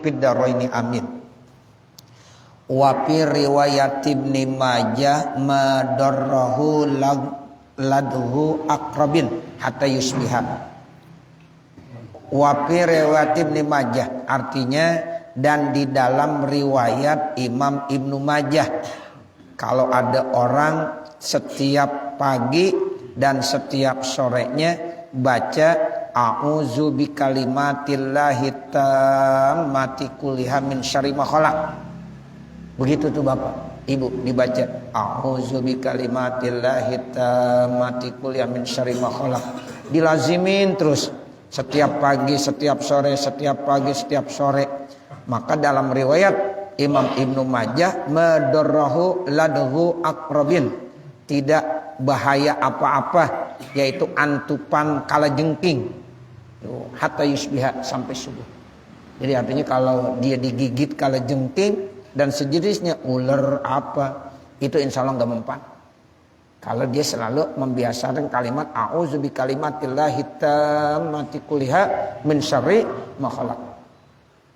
fid dharaini amin. Wa fi riwayat Ibnu Majah madarrahu ladhu aqrabin hatta yusbiha. Wa fi riwayat Ibnu Majah artinya dan di dalam riwayat Imam Ibnu Majah, kalau ada orang setiap pagi dan setiap sorenya baca a'udzu bikalimatillahi tammati kulliha min syarri ma khalaq. Begitu tuh Bapak, Ibu dibaca a'udzu bikalimatillahi tammati kulliha min syarri ma khalaq. Dilazimin terus setiap pagi, setiap sore, setiap pagi, setiap sore. Maka dalam riwayat Imam Ibnu Majah madarrahu ladhu aqrabin, tidak bahaya apa-apa, yaitu antupan kalajengking hatta yusbiha, sampai subuh. Jadi artinya kalau dia digigit kalajengking dan sejenisnya, ular apa, itu insya Allah nggak mempan. Kalau dia selalu membiasakan kalimat a'udzu bikalimatillahi tammati kulliha min syarri ma khalaq.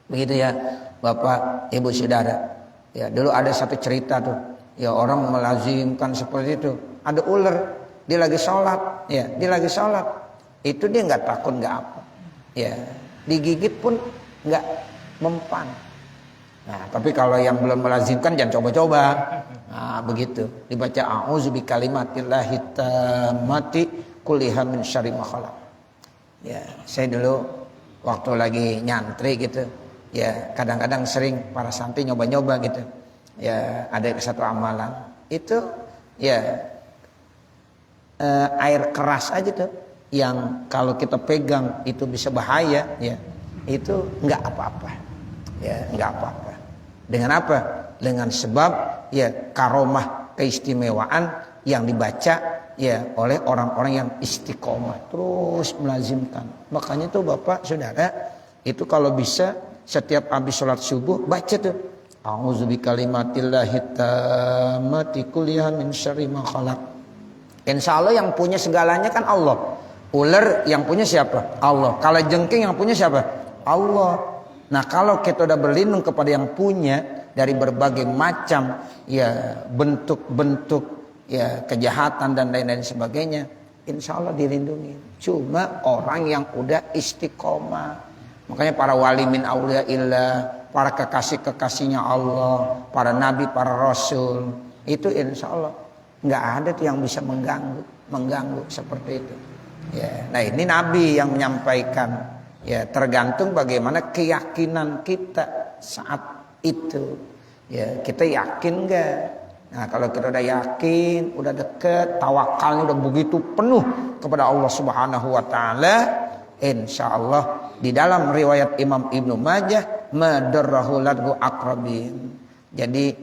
Begitu ya Bapak, Ibu, Saudara. Ya, dulu ada satu cerita tuh. Ya, orang melazimkan seperti itu. Ada ular, dia lagi sholat. Ya, dia lagi sholat. Itu dia nggak takut, nggak apa. Ya, digigit pun nggak mempan. Nah, tapi kalau yang belum melazimkan jangan coba-coba. Nah, begitu. Dibaca a'udzu bikalimatillahi tammati kulliha min syarri ma khalaq. Ya, saya dulu waktu lagi nyantri gitu. Ya, kadang-kadang sering para santri nyoba-nyoba gitu. Ya, ada satu amalan. Itu ya air keras aja tuh, yang kalau kita pegang itu bisa bahaya, ya. Itu enggak apa-apa. Ya, enggak apa-apa. Dengan apa? Dengan sebab ya karomah, keistimewaan yang dibaca ya oleh orang-orang yang istiqomah, terus melazimkan. Makanya tuh Bapak, Saudara, itu kalau bisa setiap habis sholat subuh baca tuh a'udzu bikalimatillahi tammati kulliha min syarri ma khalaq. Insyaallah yang punya segalanya kan Allah. Ular yang punya siapa? Allah. Kalajengking yang punya siapa? Allah. Nah, kalau kita udah berlindung kepada yang punya dari berbagai macam ya bentuk-bentuk ya kejahatan dan lain-lain sebagainya, insyaallah dilindungi. Cuma orang yang udah istiqomah. Makanya para wali min auliyaillah, para kekasih-kekasihnya Allah, para nabi, para rasul, itu insya Allah nggak ada tuh yang bisa mengganggu seperti itu. Ya, nah ini nabi yang menyampaikan. Ya, tergantung bagaimana keyakinan kita saat itu. Ya, kita yakin nggak? Nah, kalau kita udah yakin, udah deket, tawakalnya udah begitu penuh kepada Allah Subhanahu Wa Taala, insya Allah. Di dalam riwayat Imam Ibnu Majah madarrahu ladhu aqrabin. Jadi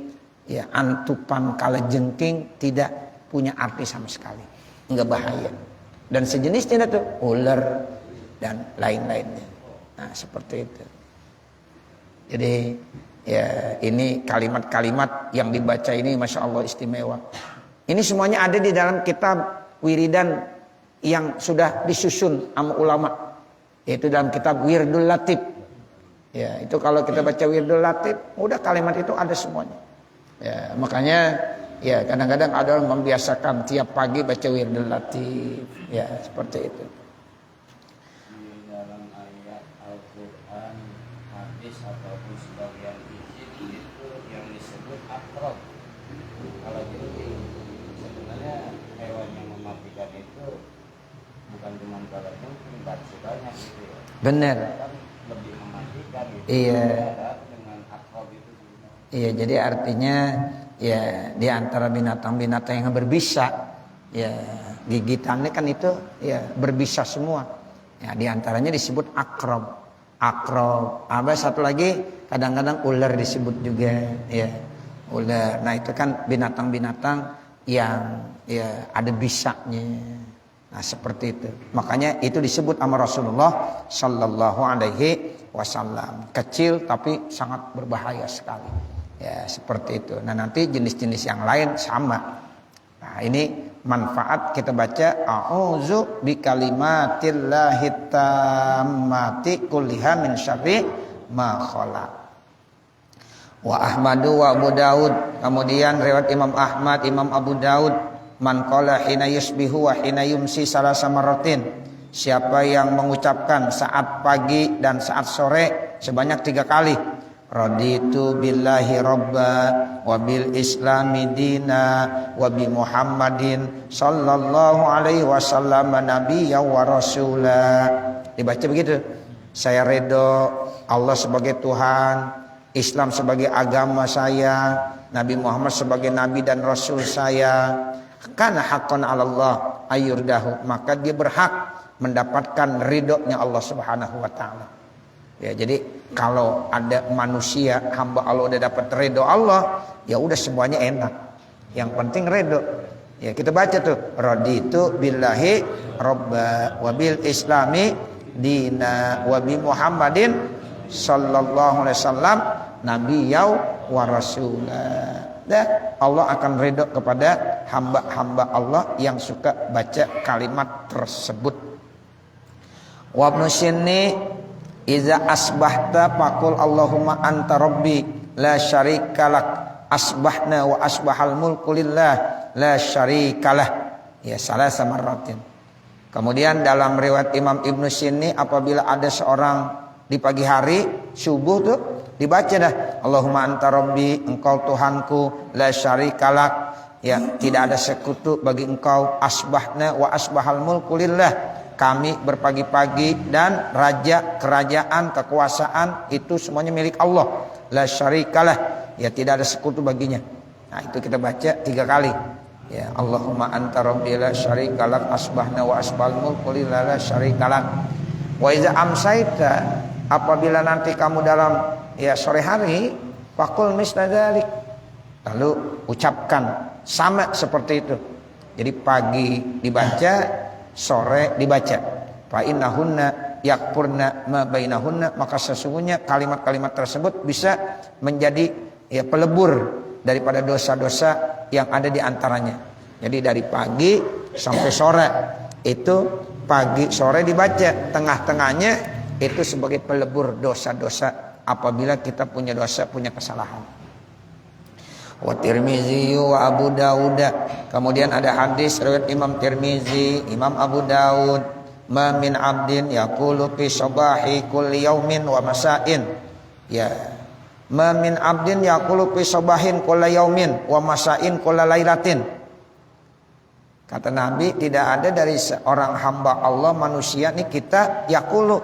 ya antupan kalajengking tidak punya arti sama sekali, enggak bahaya. Dan sejenisnya itu ular dan lain-lainnya. Nah, seperti itu. Jadi ya ini kalimat-kalimat yang dibaca ini Masya Allah istimewa. Ini semuanya ada di dalam kitab wiridan yang sudah disusun sama ulama. Yaitu dalam kitab Wirdul Latif. Ya, itu kalau kita baca Wirdul Latif, udah kalimat itu ada semuanya. Ya, makanya ya kadang-kadang ada orang membiasakan tiap pagi baca Wirdul Latif. Ya, seperti itu. Di dalam ayat Al-Qur'an, hadis ataupun sebagian isi itu yang disebut akrab. Kalau jadi sebenarnya hewan yang mematikan itu bukan cuma kalajengking, tapi banyak gitu ya. Benar. Kan lebih mematikan gitu. Iya. Dengan akrab itu sebenarnya. Iya, jadi artinya ya di antara binatang-binatang yang berbisa, ya gigitannya kan itu ya berbisa semua. Ya, di antaranya disebut akrab. Akrab. Ada satu lagi kadang-kadang ular disebut juga, ya. Ular. Nah, itu kan binatang-binatang yang ya ada bisanya. Nah, seperti itu. Makanya itu disebut sama Rasulullah sallallahu alaihi wasallam. Kecil tapi sangat berbahaya sekali. Ya, seperti itu. Nah, nanti jenis-jenis yang lain sama. Nah, ini manfaat kita baca a'udzu bikalimatillahi tammati kulliha min syarri ma khala. Wa Ahmadu wa Abu Daud, kemudian riwayat Imam Ahmad, Imam Abu Daud, man qala hina yusbihu wa hina yumsi salasa marratin, siapa yang mengucapkan saat pagi dan saat sore sebanyak 3 kali, raditu billahi robba wa bil islami dina wa bi Muhammadin sallallahu alaihi wasallam nabiyya wa rasula. Dibaca begitu, saya ridho Allah sebagai Tuhan, Islam sebagai agama saya, Nabi Muhammad sebagai nabi dan rasul saya. Kana haqqan 'ala Allah ayyurdahu, maka dia berhak mendapatkan ridhonya Allah Subhanahu wa taala. Ya, jadi kalau ada manusia hamba Allah udah dapat ridho Allah, ya udah semuanya enak. Yang penting ridho. Ya, kita baca tuh, raditu billahi robba wa bil islami dina wa bi Muhammadin sallallahu alaihi wasallam nabiyya wa rasulah. Dan Allah akan ridho kepada hamba-hamba Allah yang suka baca kalimat tersebut. Wa ibnu Sinni iza asbahta faqul Allahumma anta rabbi la syarikalah asbahna wa asbahal mulku lillah la syarikalah. Ya, salah samaratin. Kemudian dalam riwayat Imam Ibnu Sinni, apabila ada seorang di pagi hari subuh tuh dibaca dah, Allahumma anta rabbi, engkau Tuhanku, la syarikalak, ya tidak ada sekutu bagi engkau, asbahna wa asbahal mulku lillah, kami berpagi-pagi dan raja, kerajaan, kekuasaan itu semuanya milik Allah, la syarikalah, ya tidak ada sekutu baginya. Nah, itu kita baca 3 kali. Ya, Allahumma anta rabbi la syarikalak asbahna wa asbahal mulku lillah la syarikalak. Wa iza amsaita, apabila nanti kamu dalam ya sore hari, faqul misla dzalik, lalu ucapkan sama seperti itu. Jadi pagi dibaca, sore dibaca. Fa innahunna yakfurna ma bainahunna, maka sesungguhnya kalimat-kalimat tersebut bisa menjadi ya pelebur daripada dosa-dosa yang ada di antaranya. Jadi dari pagi sampai sore itu, pagi sore dibaca, tengah-tengahnya itu sebagai pelebur dosa-dosa apabila kita punya dosa, punya kesalahan. Wa Tirmizi wa Abu Daud, kemudian ada hadis riwayat Imam Tirmizi, Imam Abu Daud, ma min abdin yaqulu fi sabahi kulli yaumin wa masa'in, ya ma min abdin yaqulu fi sabahin kulli yaumin wa masa'in kulli lailatin. Kata Nabi, tidak ada dari seorang hamba Allah manusia nih kita yaqulu,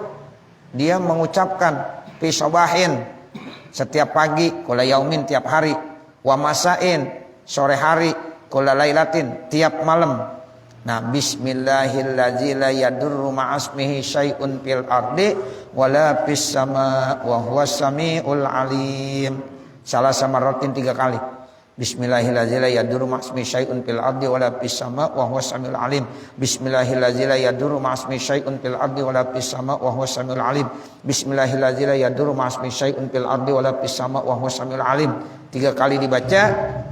dia mengucapkan fi sabahin setiap pagi, kulli yaumin tiap hari, wa masa'in sore hari, kulli lailatin tiap malam. Nah, bismillahirrahmanirrahim la yadurru ma'asmihi syai'un fil ardi wala fis sama wa huwas samiul alim. Salah sama rotin 3 kali. Bismillahirrahmanirrahim la yadurru ma'asmihi syai'un fil ardi wala fis sama wa huwas samiul alim. Bismillahirrahmanirrahim la yadurru ma'asmihi syai'un fil ardi wala fis sama wa huwas samiul alim. Bismillahirrahmanirrahim la yadurru ma'asmihi syai'un fil ardi wala fis sama wa huwas samiul alim. 3 kali dibaca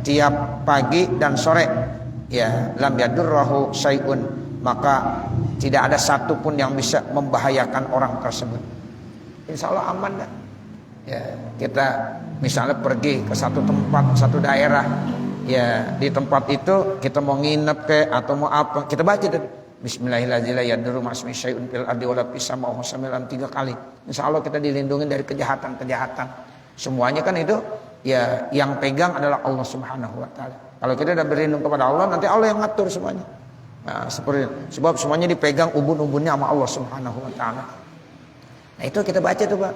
tiap pagi dan sore. Ya, lam yadurruhu syai'un, maka tidak ada satupun yang bisa membahayakan orang tersebut. Insya Allah aman dah. Ya, kita misalnya pergi ke satu tempat, satu daerah, ya di tempat itu kita mau nginep ke atau mau apa, kita baca deh Bismillahirrahmanirrahim la yadurru ma'asmihi syai'un fil ardi wala fis samaa'i wa huwas samiul alim 3 kali. Insya Allah kita dilindungi dari kejahatan-kejahatan. Semuanya kan itu ya yang pegang adalah Allah Subhanahu wa taala. Kalau kita sudah berlindung kepada Allah, nanti Allah yang ngatur semuanya. Nah, seperti itu. Sebab semuanya dipegang ubun-ubunnya sama Allah Subhanahu wa taala. Nah, itu kita baca tuh, Pak.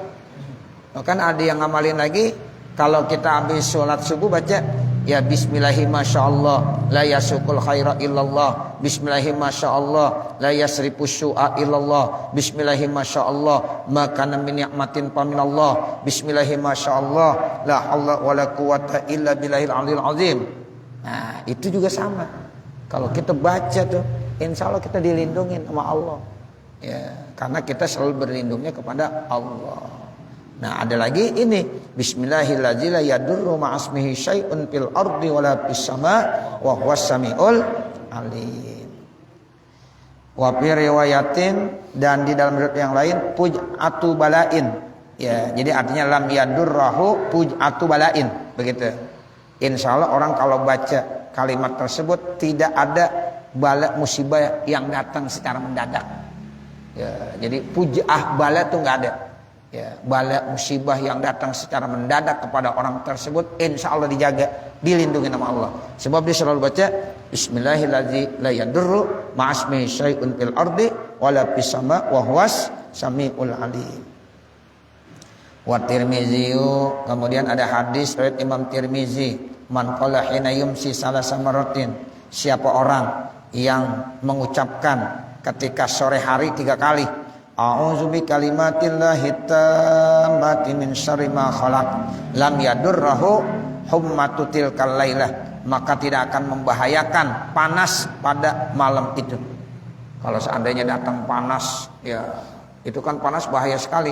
Bahkan ada yang ngamalin lagi, kalau kita habis sholat subuh baca ya bismillahi masyaallah la yasukul khaira illallah, bismillahi masyaallah la yasrifu syu'a illallah, bismillahi masyaallah ma kana min ni'matin fa minallah, bismillahi masyaallah la haula wala quwata illa billahil aliyil azim. Nah, itu juga sama. Kalau kita baca tuh, insya Allah kita dilindungi sama Allah. Ya, karena kita selalu berlindungnya kepada Allah. Nah, ada lagi ini, bismillahirrahmanirrahim la yadurru ma'asmihi syai'un fil ardi wala fis sama' wa huwas samiul alim. Wa fi riwayatin, dan di dalam riwayat yang lain, puj'atu balain, Ya, jadi artinya lam yadurrahu puj'atu balain, begitu. Insya Allah orang kalau baca kalimat tersebut tidak ada bala musibah yang datang secara mendadak. Ya, jadi puj'ah bala itu nggak ada. Ya, bala musibah yang datang secara mendadak kepada orang tersebut insya Allah dijaga, dilindungi nama Allah. Sebab dia selalu baca Bismillahirrahmanirrahim la yadurru ma'asmihi syai'un fil ardi wala fis sama wa huwas samiul alim. Wa Tirmizi, kemudian ada hadis riwayat Imam Tirmizi, man qala hina yumsi salasa maratin, siapa orang yang mengucapkan ketika sore hari 3 kali, a'udzu bi kalimatillahi tammati min syarri ma khalaq, lam yadurruhu hummatu tilkal lailah, maka tidak akan membahayakan panas pada malam itu. Kalau seandainya datang panas, ya itu kan panas bahaya sekali.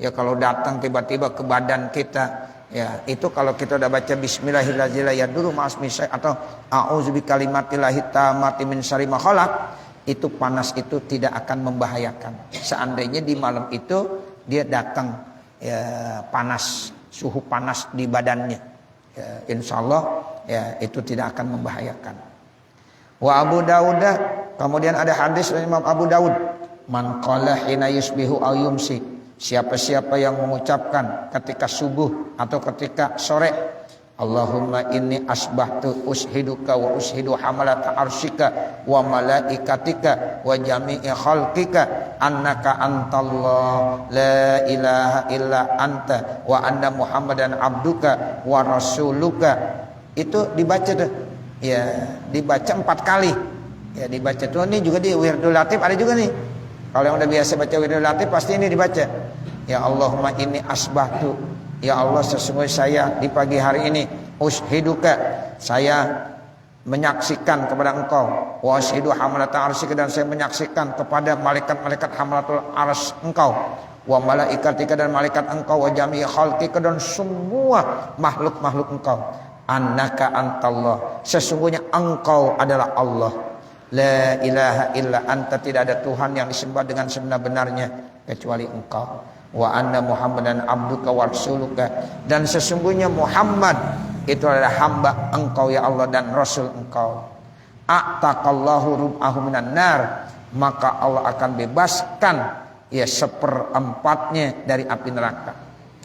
Ya kalau datang tiba-tiba ke badan kita, ya itu kalau kita udah baca Bismillahirrahmanirrahim atau a'udzu bikalimatillahi tammati min syarri ma khalaq, itu panas itu tidak akan membahayakan. Seandainya di malam itu dia datang ya panas, suhu panas di badannya, ya, insya Allah ya itu tidak akan membahayakan. Wa Abu Dawud, kemudian ada hadis dari Imam Abu Dawud, man qala hina yusbihu aw yumsi, siapa-siapa yang mengucapkan ketika subuh atau ketika sore, Allahumma inni asbahtu ushiduka wa ushidu hamalata arsyika wa malaikatika wa jami'i khalqika annaka antallah la ilaha illa anta wa anna muhammadan abduka wa rasuluka. Itu dibaca tuh, ya dibaca 4 kali, ya dibaca tuh. Ini juga di Wirdul Latif ada juga nih. Kalau yang udah biasa baca Wirdul Latif pasti ini dibaca. Ya Allahumma inni asbahtu, ya Allah sesungguhnya saya di pagi hari ini ushiduka, saya menyaksikan kepada engkau, wa ushidu hamalata arsyika, dan saya menyaksikan kepada malaikat-malaikat hamalatul arsy engkau, wa malaikatika, dan malaikat engkau, wa jami'i khalqika, dan semua makhluk-makhluk engkau, annaka antallah, sesungguhnya engkau adalah Allah, la ilaha illa anta, tidak ada Tuhan yang disembah dengan sebenar-benarnya kecuali engkau, wa anna muhammadan abduka wa rasuluka, dan sesungguhnya Muhammad itu adalah hamba engkau ya Allah dan rasul engkau. A'taqallahu rub'ahu minan nar, maka Allah akan bebaskan ya 1/4-nya dari api neraka.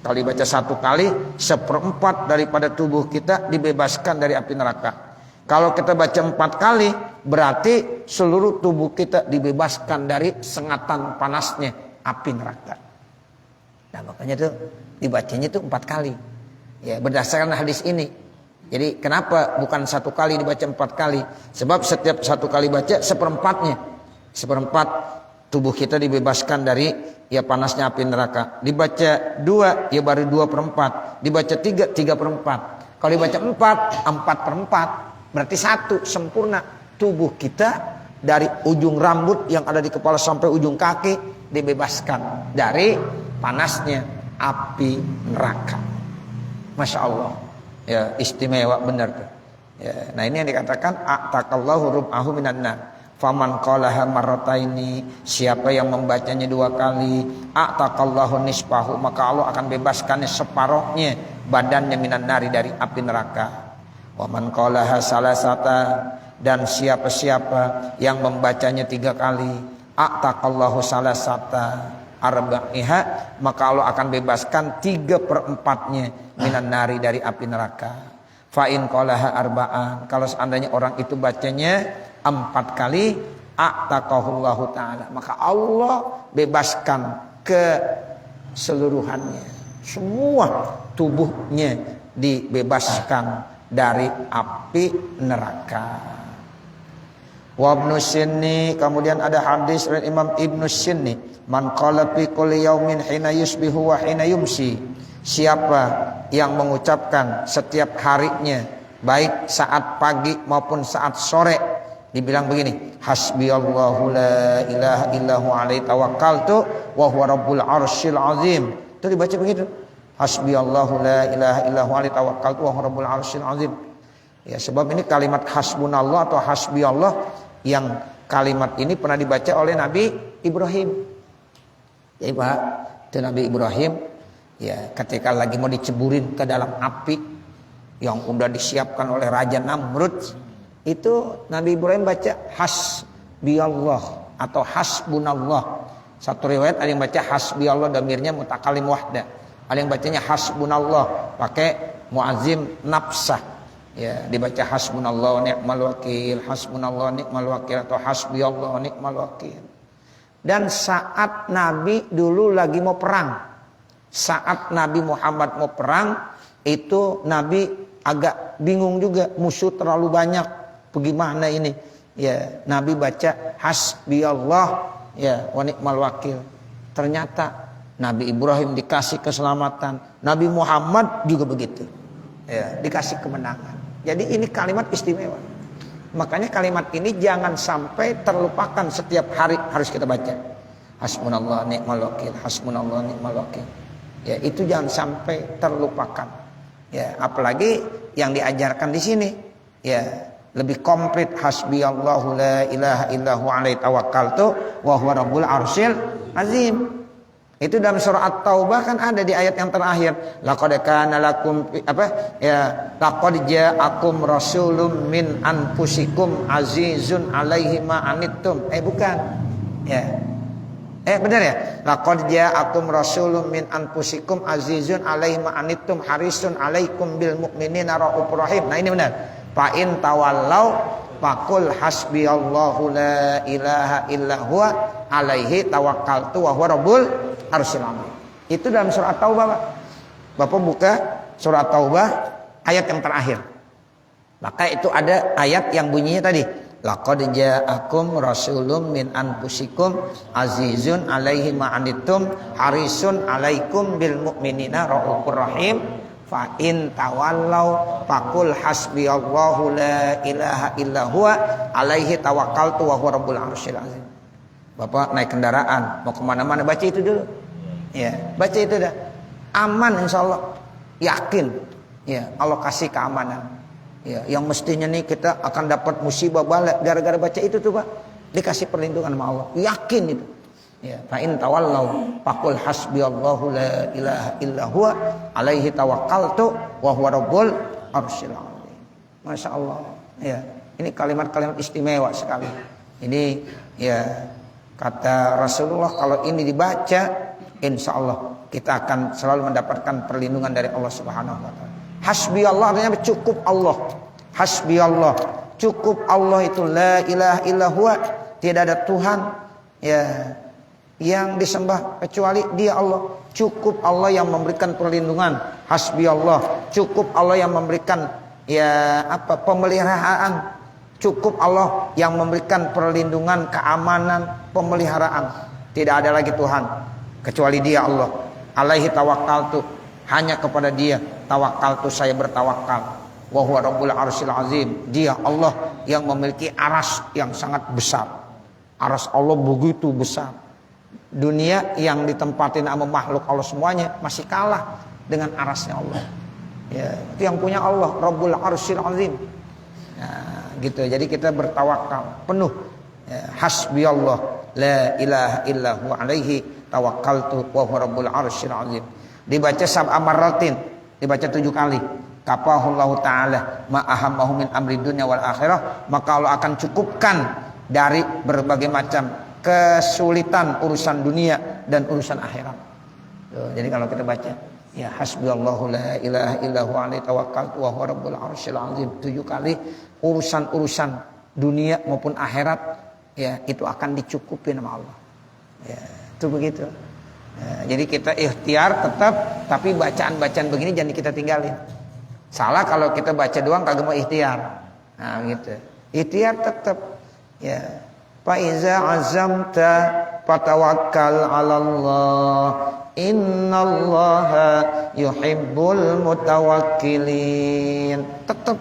Kalau dibaca 1 kali, 1/4 daripada tubuh kita dibebaskan dari api neraka. Kalau kita baca 4 kali, berarti seluruh tubuh kita dibebaskan dari sengatan panasnya api neraka. Nah makanya tuh dibacanya tuh 4 kali. Ya berdasarkan hadis ini. Jadi kenapa bukan 1 kali dibaca 4 kali? Sebab setiap 1 kali baca 1/4-nya. 1/4 tubuh kita dibebaskan dari ya panasnya api neraka. Dibaca 2 ya baru 2/4. Dibaca 3 3/4. Kalau dibaca 4 4/4. Berarti 1 sempurna. Tubuh kita dari ujung rambut yang ada di kepala sampai ujung kaki dibebaskan dari panasnya api neraka. Masya Allah, ya istimewa benar tuh. Ya, nah ini yang dikatakan a'taqallahu rub'ahu minan nar. Faman qalaha marrataini, siapa yang membacanya 2 kali, a'taqallahu nisfahu, maka Allah akan bebaskannya separohnya badannya minan nari dari api neraka. Wa man qalaha salasata, dan siapa-siapa yang membacanya 3 kali, a'taqallahu salasata arba'iha, maka Allah akan bebaskan 3/4-nya minan nari dari api neraka. Fa in qalaha arba'an, kalau seandainya orang itu bacanya 4 kali, a'taqahullahu ta'ala, maka Allah bebaskan keseluruhannya, semua tubuhnya dibebaskan dari api neraka. Wa Ibnu Sinni, kemudian ada hadis dari Imam Ibnu Sinni, man qala fi kulli yaumin hina yusbihu wa hina yumsi, siapa yang mengucapkan setiap harinya baik saat pagi maupun saat sore, dibilang begini, hasbiyallahu la ilaha illahu alaihi tawakkaltu wa huwa rabbul arsyil azim. Itu dibaca begitu, hasbiyallahu la ilaha illahu alaihi tawakkaltu wa huwa rabbul arsyil azim. Ya, sebab ini kalimat hasbunallah atau hasbiyallah, yang kalimat ini pernah dibaca oleh Nabi Ibrahim. Jadi Pak, itu Nabi Ibrahim Ya, ketika lagi mau diceburin ke dalam api yang udah disiapkan oleh Raja Namrud, itu Nabi Ibrahim baca hasbiyallah atau hasbunallah. Satu riwayat ada yang baca hasbiyallah dhamirnya mutakalim wahda. Ada yang bacanya hasbunallah pakai muazzim nafsah. Ya, dibaca hasbunallah ni'mal wakil, hasbunallah ni'mal wakil atau hasbiyallah ni'mal wakil. Dan saat Nabi dulu lagi mau perang, saat Nabi Muhammad mau perang, itu Nabi agak bingung juga, musuh terlalu banyak, bagaimana ini? Ya, Nabi baca hasbiyallah ya wa ni'mal wakil. Ternyata Nabi Ibrahim dikasih keselamatan, Nabi Muhammad juga begitu. Ya, dikasih kemenangan. Jadi ini kalimat istimewa. Makanya kalimat ini jangan sampai terlupakan, setiap hari harus kita baca. Hasbunallah ni'mal wakil, hasbunallah ni'mal wakil. Ya, itu jangan sampai terlupakan. Ya, apalagi yang diajarkan di sini. Ya, lebih komplit hasbiyallahu la ilaha illahu alaihi tawakkaltu wa huwa rabbul arsyil azim. Itu dalam surah At-Taubah kan ada di ayat yang terakhir. Laqad kana lakum laqad ja'akum rasulun min anfusikum azizun 'alaihi ma anittum. Bukan. Ya. Benar ya? Laqad ja'akum rasulun min anfusikum azizun 'alaihi ma anittum harisun 'alaikum bil mu'minina raufur rahim. Nah, ini benar. Fa in tawallau faqul hasbiyallahu la ilaha illa huwa alaihi tawakkaltu wa huwa rabbul arsyil azim. Itu dalam surah At-Taubah, Pak. Bapak buka surah At-Taubah ayat yang terakhir. Maka itu ada ayat yang bunyinya tadi, laqad ja'akum rasulun min anfusikum azizun alaihi ma anittum harisun alaikum bil mu'minina raufur rahim. Fa in tawallau faqul hasbiyallahu la ilaha illa huwa alaihi tawakkaltu wa huwa rabbul arsyil azim. Bapak naik kendaraan mau kemana-mana baca itu dulu. Ya, baca itu dah. Aman insyaallah. Yakin. Ya, Allah kasih keamanan. Ya, yang mestinya nih kita akan dapat musibah bala gara-gara baca itu tuh, Pak. Dikasih perlindungan sama Allah. Yakin itu. Ya, fa in tawallau faqul hasbiyallahu la ilaha illa huwa alaihi tawakkaltu wa huwa rabbul arsyil azim. Masyaallah. Ya, ini kalimat-kalimat istimewa sekali. Ini ya kata Rasulullah, kalau ini dibaca insyaallah kita akan selalu mendapatkan perlindungan dari Allah Subhanahu wa taala. Hasbiyallah artinya cukup Allah. Hasbiyallah, cukup Allah itu la ilaha illa huwa, tidak ada Tuhan ya yang disembah kecuali Dia Allah. Cukup Allah yang memberikan perlindungan. Hasbiyallah, cukup Allah yang memberikan pemeliharaan. Cukup Allah yang memberikan perlindungan, keamanan, pemeliharaan. Tidak ada lagi Tuhan kecuali Dia Allah. Alaihi tawakkaltu, hanya kepada Dia tawakkaltu, saya bertawakal. Wa huwa rabbul arsyil azim, Dia Allah yang memiliki aras yang sangat besar. Aras Allah begitu besar. Dunia yang ditempatin sama makhluk Allah semuanya masih kalah dengan arasnya Allah. Ya, itu yang punya Allah, Rabbul Arsyil Azim. Nah, gitu. Jadi kita bertawakal penuh. Ya, hasbiyallah la ilaha illa huwa alaihi tawakkaltu wa huwa Rabbul Arsyil Azim. Dibaca sab'a marratin, dibaca 7 kali. Kafahullahu taala ma ahammahu min amri dunya wal akhirah, maka Allah akan cukupkan dari berbagai macam kesulitan urusan dunia dan urusan akhirat. Jadi kalau kita baca ya hasbiyallahu la ilaha illa huwa alaihi tawakkaltu wa huwa rabbul arsyil azim 7 kali, urusan-urusan dunia maupun akhirat ya itu akan dicukupi sama Allah. Ya, itu begitu. Ya, jadi kita ikhtiar tetap, tapi bacaan-bacaan begini jangan kita tinggalin. Salah kalau kita baca doang kagak mau ikhtiar. Nah, gitu. Ikhtiar tetap ya. Fa iza azamta fatawakkal 'alallah innallaha yuhibbul mutawakkilin. Tetap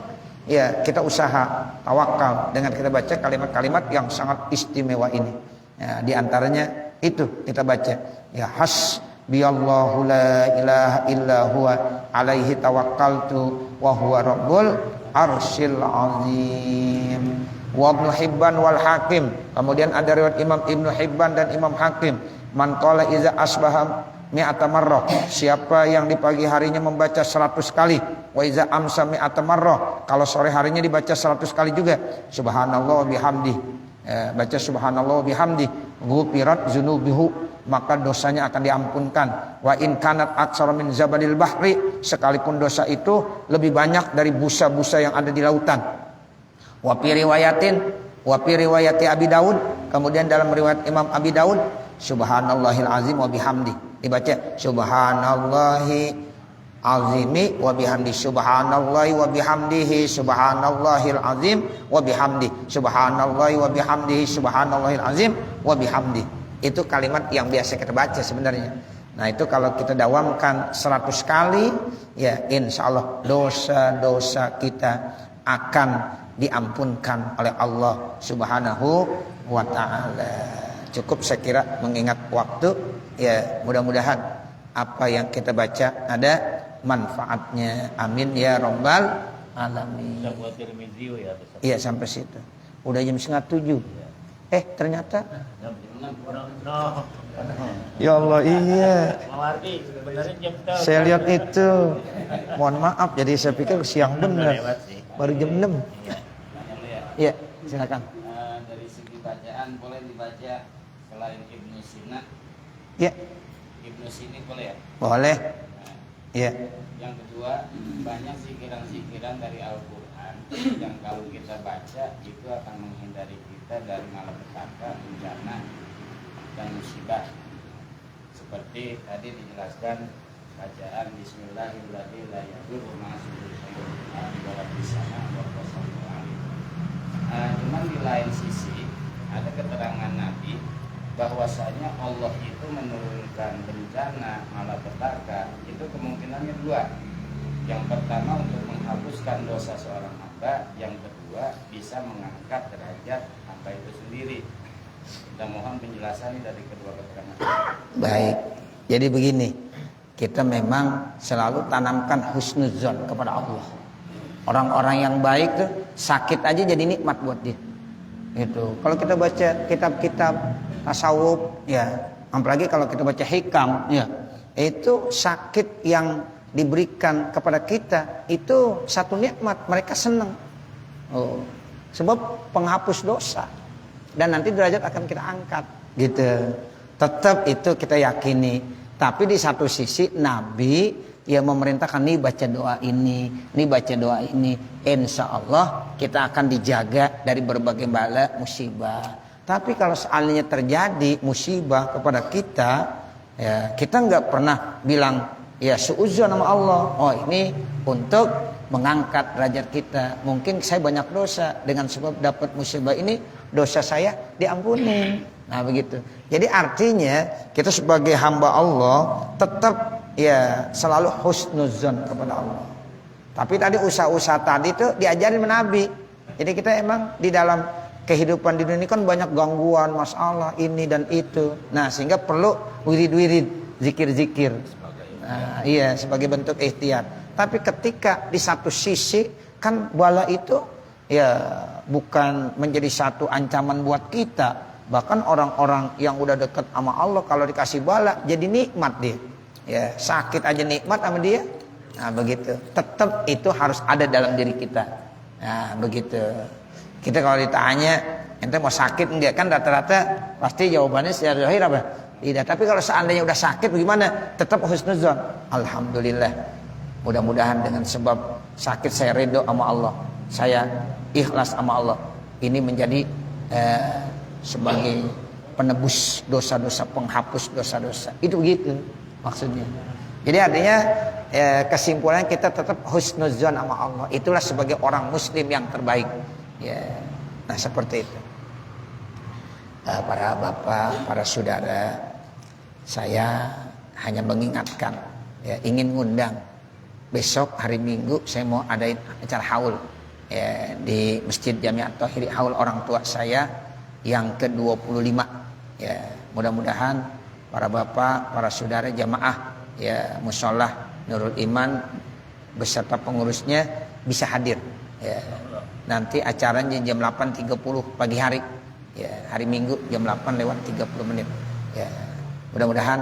ya kita usaha tawakal dengan kita baca kalimat-kalimat yang sangat istimewa ini. Ya, di antaranya itu kita baca ya hasbiyallahu la ilaha illa huwa alaihi tawakkaltu wa huwa rabbul arsyil azim. Wa Ibnu Hibban wal Hakim. Kemudian ada riwayat Imam Ibnu Hibban dan Imam Hakim, man qala iza asbaha mi'ata marrah, siapa yang di pagi harinya membaca 100 kali, wa iza amsa mi'ata marrah, kalau sore harinya dibaca 100 kali juga, subhanallah wa bihamdi, baca subhanallah wa bihamdi, ghufirat dzunubihu, maka dosanya akan diampunkan. Wa in kanat aksara min zabadil bahri, sekalipun dosa itu lebih banyak dari busa-busa yang ada di lautan. Wa fi riwayati Abi Daud, kemudian dalam riwayat Imam Abi Daud, subhanallahil azim wa bihamdi, dibaca subhanallahi azimi wa bihamdi, subhanallahi wa bihamdihi, subhanallahil azim wa bihamdi, subhanallahi wa bihamdihi, subhanallahil azim wa bihamdi. Itu kalimat yang biasa kita baca sebenarnya. Nah itu kalau kita dawamkan 100 kali, ya insya Allah dosa-dosa kita akan diampunkan oleh Allah Subhanahu wa ta'ala. Cukup saya kira mengingat waktu, ya mudah-mudahan apa yang kita baca ada manfaatnya, amin ya rabbal alamin. Iya sampai situ udah jam 6:30. Ternyata ya Allah, iya saya lihat itu, mohon maaf, jadi saya pikir siang benar, baru jam 6. Iya silakan. Dari segi bacaan boleh dibaca selain Ibnu Sina. Ya. Ibnu Sini boleh ya? Boleh. Iya. Yang kedua, banyak zikiran-zikiran dari Al-Quran yang kalau kita baca itu akan menghindari kita dari malapetaka, bencana, dan musibah. Seperti tadi dijelaskan bacaan Bismillahirrahmanirrahim. Cuman di lain sisi ada keterangan Nabi bahwasanya Allah itu menurunkan bencana malapetaka itu kemungkinannya dua. Yang pertama untuk menghapuskan dosa seorang hamba, yang kedua bisa mengangkat derajat hamba itu sendiri. Kita mohon penjelasan dari kedua keterangan. Baik, jadi begini, kita memang selalu tanamkan husnuzon kepada Allah. Orang-orang yang baik tuh sakit aja jadi nikmat buat dia. Gitu. Kalau kita baca kitab-kitab tasawuf, ya, apalagi kalau kita baca hikam, ya, itu sakit yang diberikan kepada kita itu satu nikmat, mereka senang. Sebab penghapus dosa dan nanti derajat akan kita angkat, gitu. Tetap itu kita yakini. Tapi di satu sisi Nabi ya memerintahkan nih baca doa ini, insya Allah kita akan dijaga dari berbagai bala musibah. Tapi kalau seandainya terjadi musibah kepada kita, ya kita nggak pernah bilang ya suudzon sama Allah. Oh ini untuk mengangkat derajat kita. Mungkin saya banyak dosa, dengan sebab dapat musibah ini dosa saya diampuni. Nah begitu. Jadi artinya kita sebagai hamba Allah tetap ya selalu husnuzon kepada Allah. Tapi tadi usaha-usaha tadi itu diajarin Nabi. Jadi kita emang di dalam kehidupan di dunia ini kan banyak gangguan, masalah ini dan itu. Nah sehingga perlu wirid-wirid, zikir-zikir. Nah, iya sebagai bentuk ikhtiar. Tapi ketika di satu sisi kan bala itu ya bukan menjadi satu ancaman buat kita. Bahkan orang-orang yang udah dekat sama Allah kalau dikasih bala jadi nikmat dia. Ya, sakit aja nikmat sama dia. Nah, begitu. Tetap itu harus ada dalam diri kita. Nah, begitu. Kita kalau ditanya, ente mau sakit enggak? Kan rata-rata pasti jawabannya secara zahir apa? Tidak. Tapi kalau seandainya udah sakit bagaimana? Tetap husnuzon. Alhamdulillah. Mudah-mudahan dengan sebab sakit saya ridho sama Allah. Saya ikhlas sama Allah. Ini menjadi sebagai penebus dosa-dosa, penghapus dosa-dosa. Itu begitu maksudnya. Jadi artinya kesimpulan kita tetap husnuzon sama Allah. Itulah sebagai orang muslim yang terbaik. Ya. Nah seperti itu. Para bapak, para saudara, saya hanya mengingatkan, ya, ingin ngundang besok hari Minggu saya mau adain acara haul ya, di Masjid Jami'at Tauhid, haul orang tua saya yang ke-25. Ya, mudah-mudahan para bapak, para saudara jamaah ya musholah Nurul Iman beserta pengurusnya bisa hadir. Ya. Nanti acaranya jam 8.30 pagi hari. Ya, hari Minggu jam 8 lewat 30 menit. Ya. Mudah-mudahan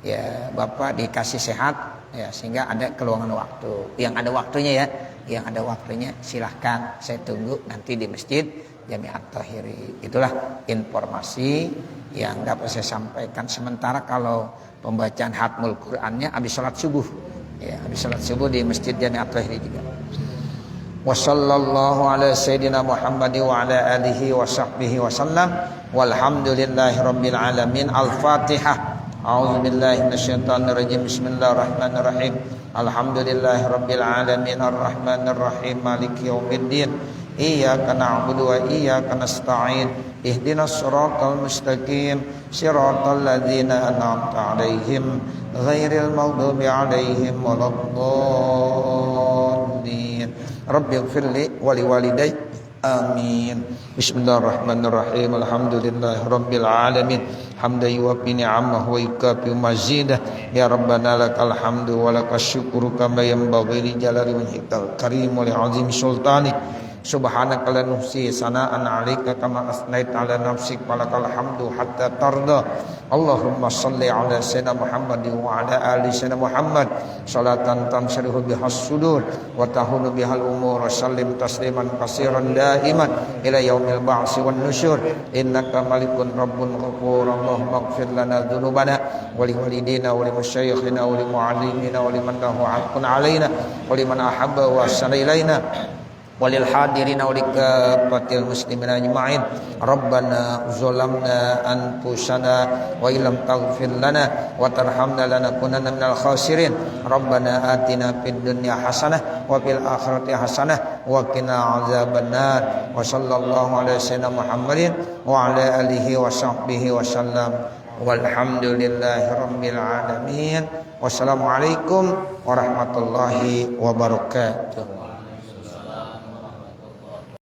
ya Bapak dikasih sehat ya, sehingga ada keluangan waktu. Yang ada waktunya ya, yang ada waktunya silahkan saya tunggu nanti di masjid Jami'at Tahiri. Itulah informasi yang dapat saya sampaikan. Sementara kalau pembacaan hatmul Qur'annya habis sholat subuh ya, habis sholat subuh di masjid Jami'at Tahiri juga. Wassallallahu ala sayyidina Muhammad wa ala alihi wa sahbihi wa sallam. Walhamdulillahi rabbil alamin. Al-Fatihah. A'udzu billahi minasyaitonir rajim. Bismillahirrahmanirrahim. Alhamdulillahi rabbil alamin arrahmanir rahim maliki yaumiddin. Iyyaka na'budu wa iyyaka nasta'in. Ihdinas siratal mustaqim. Siratal ladzina an'amta 'alaihim ghairil maghdubi 'alaihim waladdallin. Rabbighfirli wa liwalidayya. Amin. Bismillahirrahmanirrahim. Alhamdulillahi rabbil alamin. Hamdan yuwaffi ni'amahu wa yukafi mazidah. Ya Rabbana lakal hamdu wa lakas syukru kama yanbaghi li jalali wajhikal karim wa li 'azimi sultanik. Subhanaka la nuhsi sana'an 'alaika kama asnait 'ala nafsik walakal hamdu hatta tarda. Allahumma shalli 'ala sayyidina Muhammad wa 'ala ali sayyidina Muhammad salatan tamsarihu bihas sudur wa tahunu bihal umur. Sallim tasliman katsiran daiman ila yaumil ba'si wan nusyur. Innaka malikun rabbun ghafur. Allahumma ighfir lana dzunubana wa li walidina wa li masyayikhina wa li muallimina wa liman lahu 'haqqun 'alaina wa liman ahabba wa ahsana ilaina walil hadirina walikafatil muslimin ajma'in. Rabbana zalamna anfusana wa illam taghfir lana wa tarhamna lanakunanna minal khasirin. Rabbana atina fid dunya hasanah wa fil akhirati hasanah wa qina azabannar. Wa sallallahu ala sayyidina Muhammadin wa ala alihi wa sahbihi wa sallam. Walhamdulillahi rabbil alamin. Wassalamualaikum warahmatullahi wabarakatuh.